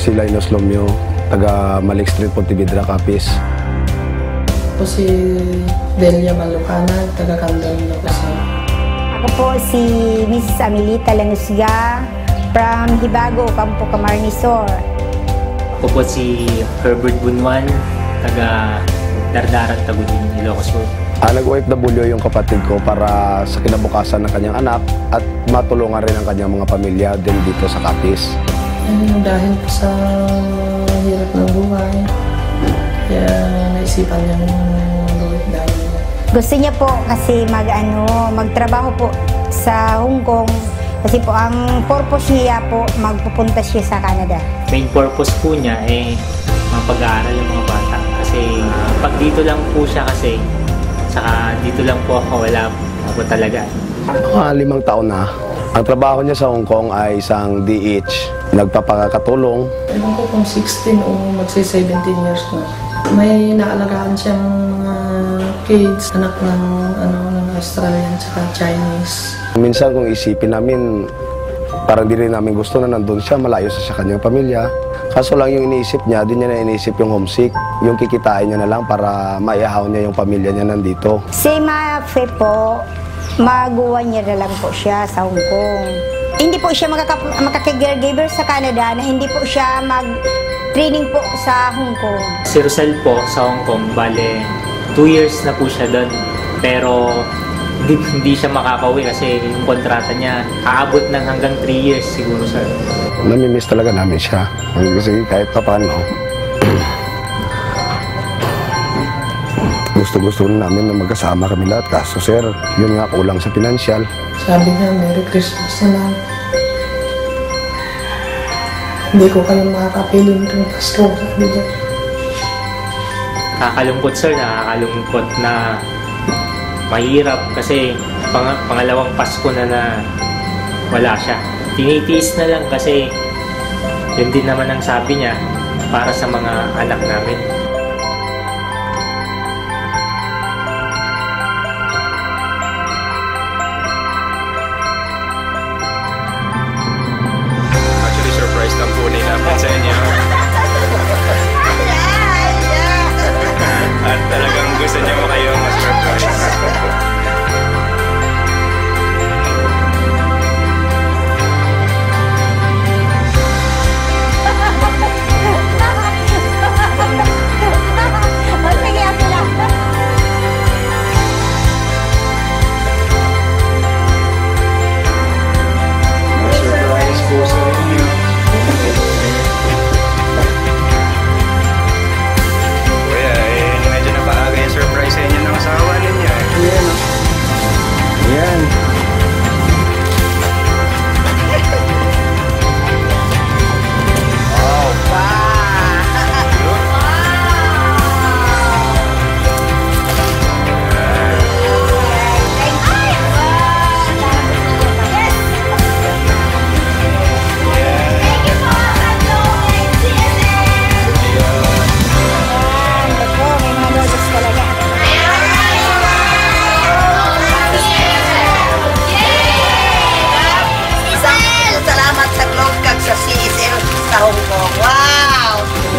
si Linus Lomio, taga Malik Street, Pontevedra, Capiz. Ako si Delia Malucanan, taga Candon, Quezon. Ako po si Mrs. Amelita Lanusga from Hibago, Campo Camarnesor. Ako po si Herbert Bunwan, taga Dardaran, Tagudin, Ilocos Sur. Nag-OFW yung kapatid ko para sa kinabukasan ng kanyang anak at matulungan rin ang kanyang mga pamilya din dito sa Capiz. Dahil sa hirap ng buhay, kaya naisipan niya mag-OFW. Gusto niya po kasi magtrabaho po sa Hong Kong kasi po ang purpose niya po magpupunta siya sa Canada. Main purpose po niya ay mapag-aaral yung mga bata kasi pag dito lang po siya kasi saka dito lang po ako, wala po talaga. 5 taon na. Ang trabaho niya sa Hong Kong ay isang DH, nagpapakatulong. Ewan ko kung 16 o magsi-17 years na. May naalagaan siyang kids, anak ng Australian at Chinese. Minsan kung isipin namin, parang di rin namin gusto na nandun siya, malayo sa kanyang pamilya. Kaso lang yung iniisip niya, di niya na iniisip yung homesick. Yung kikitain niya na lang para maihaw niya yung pamilya niya nandito. Si Mafe po, magawa niya na lang po siya sa Hong Kong. Hindi po siya makaka-caregiver sa Canada na hindi po siya mag-training po sa Hong Kong. Si Rosel po sa Hong Kong, bale 2 years na po siya doon. Pero hindi siya makakauwi kasi yung kontrata niya aabot ng hanggang 3 years siguro sir. Namimiss talaga namin siya. Kasi kahit pa paano, gusto namin na magkasama kami lahat. Kaso sir, yun nga kulang sa pinansyal. Sabi niya, Merry Christmas na lang. Hindi ko kayo makakapiling ng Pasko. Sabi niya. Nakakalungkot sir, nakakalungkot na mahirap kasi pangalawang Pasko na wala siya. Tinitiis na lang kasi yun din naman ang sabi niya para sa mga anak namin. Actually, surprise lang po namin sa inyo. At talagang gusto niyo mo kayo ma-surprise.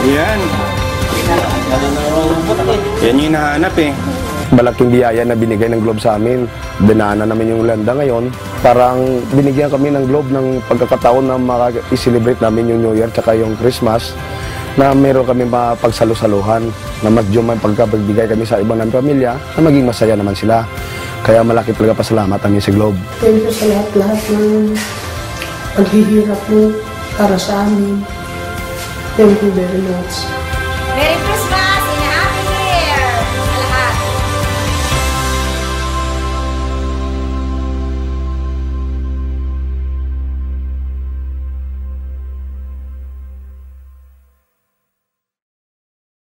Yan. Yan yung hinahanap eh. Malaking biyaya na binigay ng Globe sa amin. Dinaanan namin yung landa ngayon. Parang binigyan kami ng Globe ng pagkakataon na maka-celebrate namin yung New Year tsaka yung Christmas na meron kami mapagsalusaluhan na mas may pagkapagbigay kami sa ibang naming pamilya na maging masaya naman sila. Kaya malaki talaga pasalamat namin si Globe. Thank you sa lahat-lahat ng paghihirap mo para sa amin. Thank you very much.